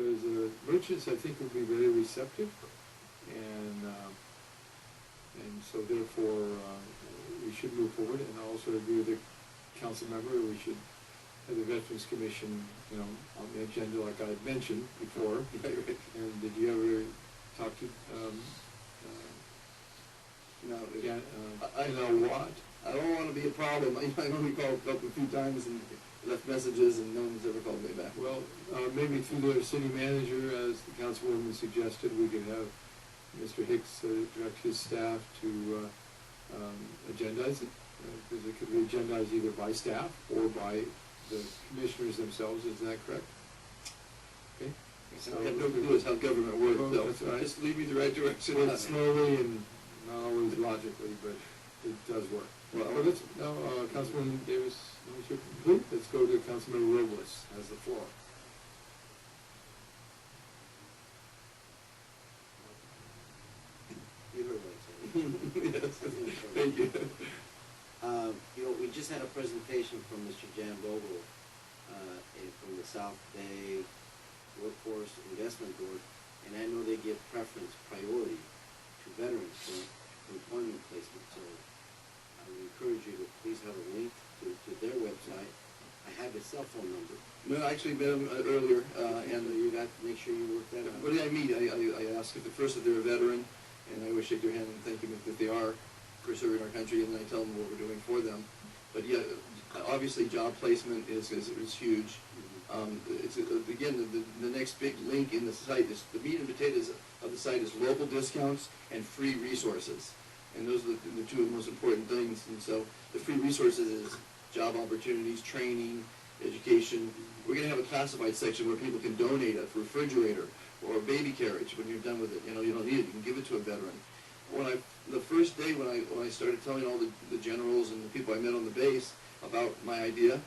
because merchants, I think, would be very receptive, and so therefore we should move forward. And I also agree with the council member, we should have the Veterans Commission, on the agenda like I had mentioned before. And did you ever talk to, No, yeah, I know what. I don't want to be a problem. I only called up a few times and left messages, and no one's ever called me back. Well, maybe through the city manager, as the councilwoman suggested, we could have Mr. Hicks direct his staff to agendize it, because it could be agendized either by staff or by the commissioners themselves. Isn't that correct? Okay. So I have no clue how government works, though. That's right. Just lead me the right direction. Well, slowly and not always logically, but it does work. Well, let's now, Councilwoman Davis, you're complete. Let's go to Councilman Robles has the floor. You heard what I said. Yes. Thank you. We just had a presentation from Mr. Jan Bogle from the South Bay Workforce Investment Board, and I know they give priority to veterans for employment placement. So I would encourage you to please have a link to their website. I have his cell phone number. No, I actually met him earlier, And you got to make sure you work that out. what did I meet? I asked if they're a veteran, and I always shake their hand and thank them if they are for serving our country, and then I tell them what we're doing for them. But yeah, obviously job placement is huge. It's again, the next big link in the site is the meat and potatoes of the site is local discounts and free resources, and those are the two most important things. And so the free resources is job opportunities, training, education. We're going to have a classified section where people can donate a refrigerator or a baby carriage when you're done with it. You don't need it. You can give it to a veteran. The first day when I started telling all the generals and the people I met on the base about my idea,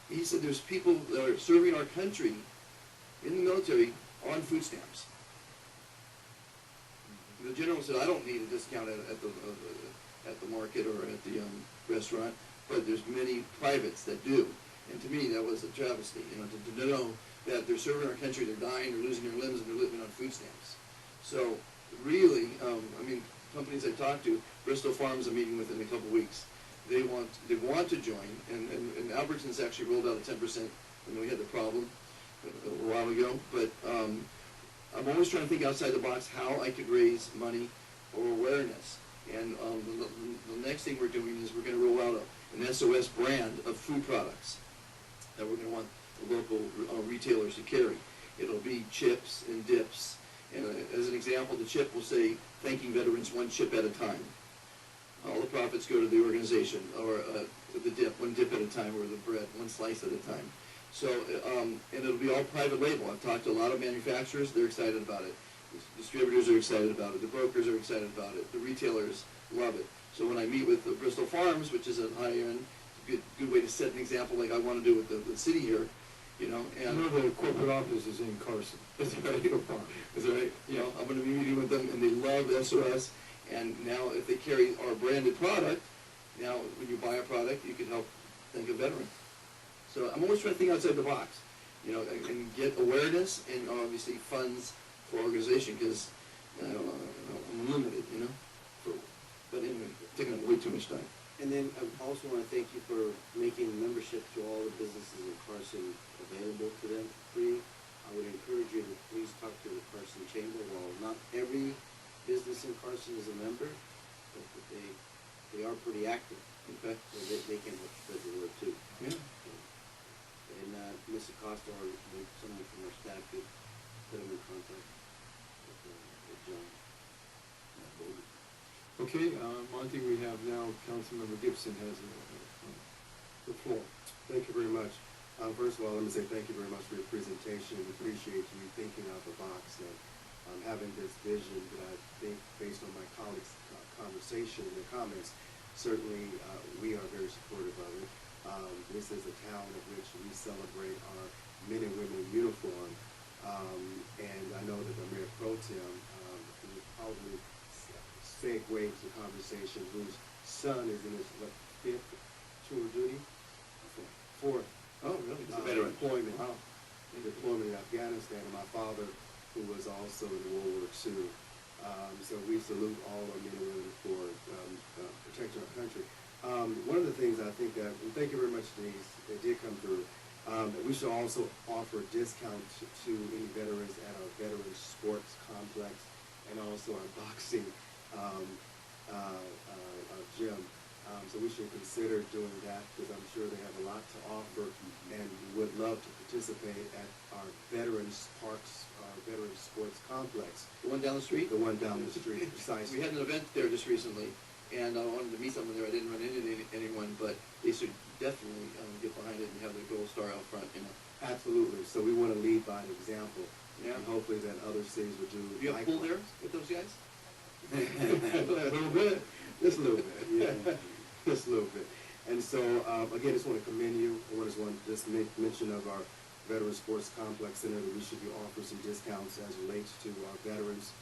he said there's people that are serving our country in the military on food stamps. The general said, I don't need a discount at the market or at the restaurant, but there's many privates that do. And to me, that was a travesty, to know that they're serving our country, they're dying, they're losing their limbs, and they're living on food stamps. So really, companies I talked to, Bristol Farms I'm meeting with in a couple of weeks. They want to join, and Albertsons actually rolled out a 10% when we had the problem a while ago. But I'm always trying to think outside the box how I could raise money or awareness. And the next thing we're doing is we're going to roll out an SOS brand of food products that we're going to want the local retailers to carry. It'll be chips and dips. And as an example, the chip will say, thanking veterans one chip at a time. All the profits go to the organization, or the dip, one dip at a time, or the bread, one slice at a time. So, and it'll be all private label. I've talked to a lot of manufacturers, they're excited about it. The distributors are excited about it. The brokers are excited about it. The retailers love it. So when I meet with the Bristol Farms, which is a high-end, good way to set an example like I want to do with the city here, and the corporate office is in Carson. That's right. That's right. I'm going to be meeting with them, and they love SOS. And now, if they carry our branded product, now when you buy a product, you can help thank a veteran. So I'm always trying to think outside the box, and get awareness and obviously funds for organization, because I'm limited, But anyway, taking up way too much time. And then I also want to thank you for making membership to all the businesses in Carson available to them for free. I would encourage you to please talk to the Carson Chamber. While not every business in Carson is a member, but they are pretty active. Okay. So they can help spread the word too. Yeah. And Ms. Acosta or someone from our staff could put them in contact with John. Okay, Monty, we have now Councilmember Gibson has the floor. Thank you very much. First of all, let me say thank you very much for your presentation. We appreciate you thinking out the box and having this vision that I think, based on my colleagues' conversation and their comments, certainly we are very supportive of it. This is a town of which we celebrate our men and women in uniform, and I know that the Mayor Pro Tem will probably segue to the conversation, whose son is in his fifth tour of duty? Fourth. Oh, really? He's a veteran. Deployment. Wow. In deployment in Afghanistan. And my father, who was also in World War II. So we salute all our men and women for protecting our country. One of the things I think that, and thank you very much, Denise, it did come through, that we should also offer discounts to any veterans at our Veterans Sports Complex and also our boxing gym. So we should consider doing that because I'm sure they have a lot to offer and would love to participate at our Veterans Parks, our Veterans Sports Complex. The one down the street? The one down the street, precisely. We had an event there just recently, and I wanted to meet someone there. I didn't run into anyone, but they should definitely get behind it and have their gold star out front, you know. Absolutely. So we want to lead by example. Yeah. And hopefully that other cities would do. Do you have a pool there with those guys? A little bit. Just a little bit, yeah. Just a little bit. And so, again, I just want to commend you. I just want to just make mention of our Veterans Sports Complex Center that we should be offering some discounts as relates to our veterans,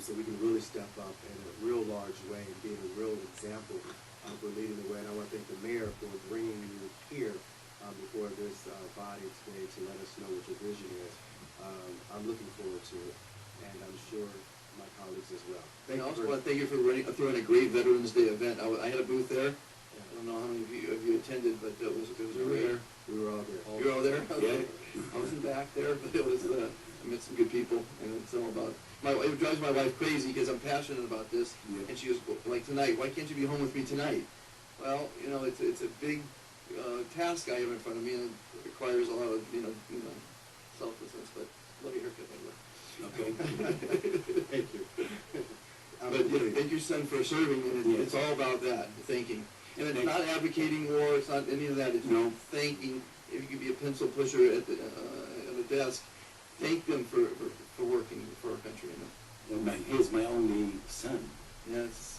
so we can really step up in a real large way and be a real example for leading the way. And I want to thank the mayor for bringing you here before this body today to let us know what your vision is. I'm looking forward to it, and I'm sure my colleagues as well. I also want to thank you for throwing a great Veterans Day event. I had a booth there. I don't know how many of you attended, but it was great. We were all there. You were all there? Okay. Yeah. I wasn't back there, but it was, I met some good people, and it's all about, it drives my wife crazy because I'm passionate about this, Yeah. and she goes, like tonight, why can't you be home with me tonight? Well, you know, it's a big task I have in front of me, and it requires a lot of, selflessness, but love your haircut, by the way. Okay. Thank you. But thank your son for serving, and it's all about that, thanking. And it's not advocating war, it's not any of that, it's thanking. If you could be a pencil pusher at a desk, thank them for working for our country, you know. He's my only son. Yeah, it's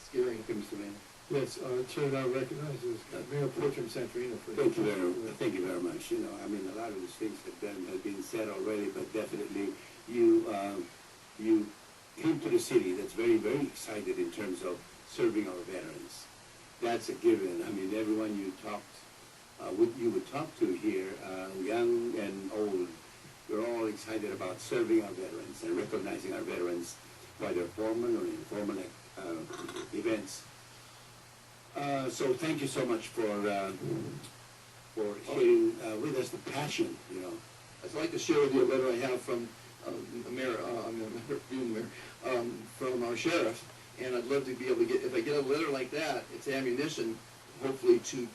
scary. Mr. Mayor. Yes, Chair now recognizes Mayor Portram Santorino for. Thank you very much. You know, I mean, a lot of these things have been said already, but definitely you came to the city that's very, very excited in terms of serving our veterans. That's a given. I mean, everyone you would talk to here, young and old, we're all excited about serving our veterans and recognizing our veterans by their formal or informal events. So thank you so much for sharing with us the passion, you know. I'd like to share with you a letter I have from from our sheriff, and I'd love to be able to get, if I get a letter like that, it's ammunition, hopefully to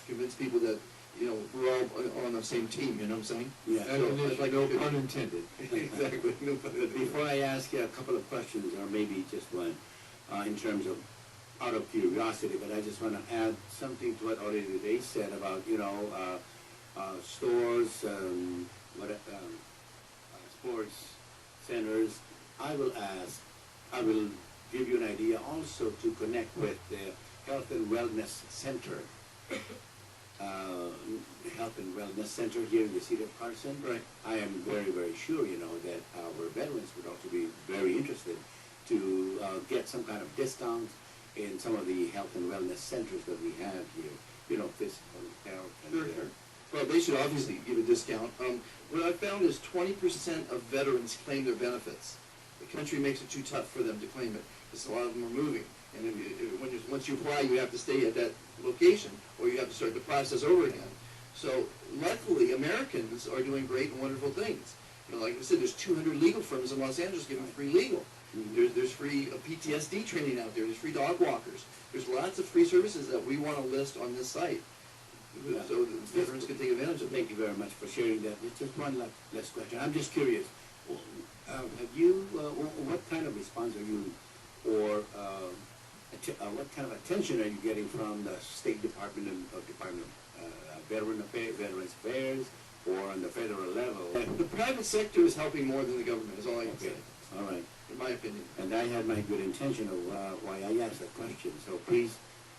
convince people that, we're all on the same team, you know what I'm saying? Yeah. And there's like no pun intended. Exactly. No pun intended. Before I ask you a couple of questions, or maybe just one, in terms of out of curiosity, but I just want to add something to what already they said about, stores, sports centers. I will give you an idea also to connect with the Health and Wellness Center. Health and Wellness Center here in the city of Carson. Right. I am very, very sure, that our veterans would also be very interested to get some kind of discount in some of the health and wellness centers that we have here, physical health. And, Sure. Well, they should obviously give a discount. What I found is 20% of veterans claim their benefits. The country makes it too tough for them to claim it, because a lot of them are moving. And once you apply, you have to stay at that location, or you have to start the process over again. So luckily, Americans are doing great and wonderful things. Like I said, there's 200 legal firms in Los Angeles giving free legal. There's free PTSD training out there. There's free dog walkers. There's lots of free services that we want to list on this site, so the veterans can take advantage of it. Thank you very much for sharing that. It's just one last question. I'm just curious. Have you, what kind of response are you, or what kind of attention are you getting from the State Department of Veterans Affairs, or on the federal level? The private sector is helping more than the government, is all I can say, All right. in my opinion. And I had my good intention of why I asked that question. So please,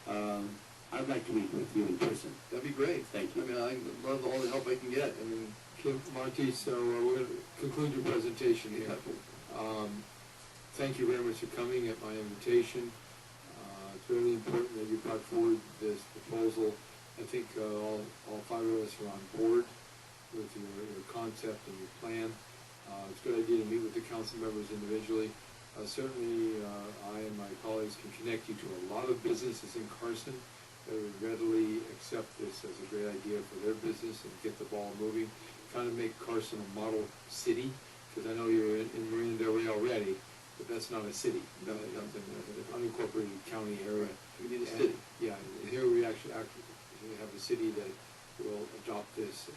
I'd like to meet with you in person. That'd be great. Thank you. I mean, I love all the help I can get. I mean, Kim, Monty, so we're going to conclude your presentation here. Thank you very much for coming at my invitation. It's really important that you brought forward this proposal. I think all five of us are on board. with your concept and your plan. It's a good idea to meet with the council members individually. Certainly, I and my colleagues can connect you to a lot of businesses in Carson that would readily accept this as a great idea for their business and get the ball moving. Kind of make Carson a model city, because I know you're in Marina Del Rey already, but that's not a city. No, That's an unincorporated county area. We need a And, city. yeah, and here we actually have a city that will adopt this and,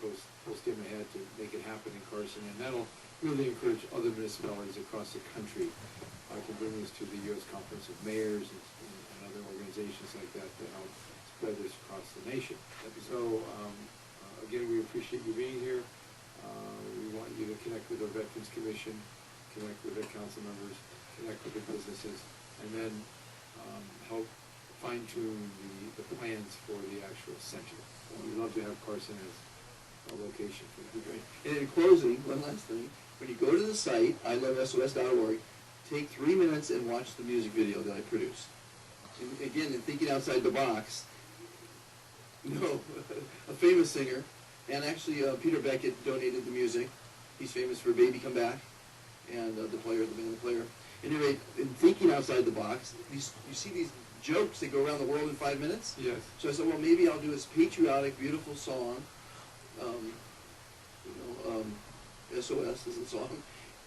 goes full steam ahead to make it happen in Carson, and that'll really encourage other municipalities across the country. I can bring this to the U.S. Conference of Mayors and other organizations like that to help spread this across the nation. So, again, we appreciate you being here. We want you to connect with our Veterans Commission, connect with the council members, connect with the businesses, and then help fine-tune the plans for the actual center. We'd love to have Carson as a location for that. Great. And in closing, one last thing, when you go to the site, ilovesos.org, take 3 minutes and watch the music video that I produced. And again, in thinking outside the box, a famous singer, and actually Peter Beckett donated the music. He's famous for Baby Come Back, and the band player. Anyway, in thinking outside the box, you see these jokes that go around the world in 5 minutes? Yes. So I said, well, maybe I'll do this patriotic, beautiful song. SOS is the song,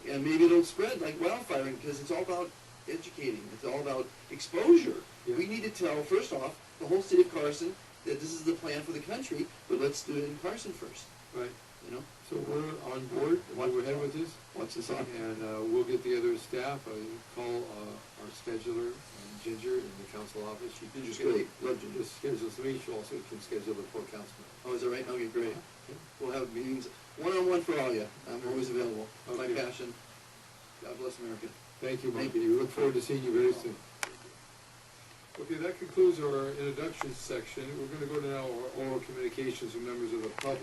and maybe it'll spread like wildfire because it's all about educating. It's all about exposure. Yeah. We need to tell, first off, the whole city of Carson that this is the plan for the country, but let's do it in Carson first. Right. You know, So we're on board, we'll go ahead with this, watch the song. and we'll get the other staff, call our scheduler, Ginger, in the council office. She can Ginger's schedule- great. Love Ginger. Just schedules me, she also can schedule the full councilman. Oh, is that right? Okay, great. We'll have meetings one-on-one for all you. I'm always available. My Okay. passion. God bless America. Thank you, Mike. Thank you. We look forward to seeing you very soon. Okay, that concludes our introduction section. We're gonna go to now our oral communications with members of the public.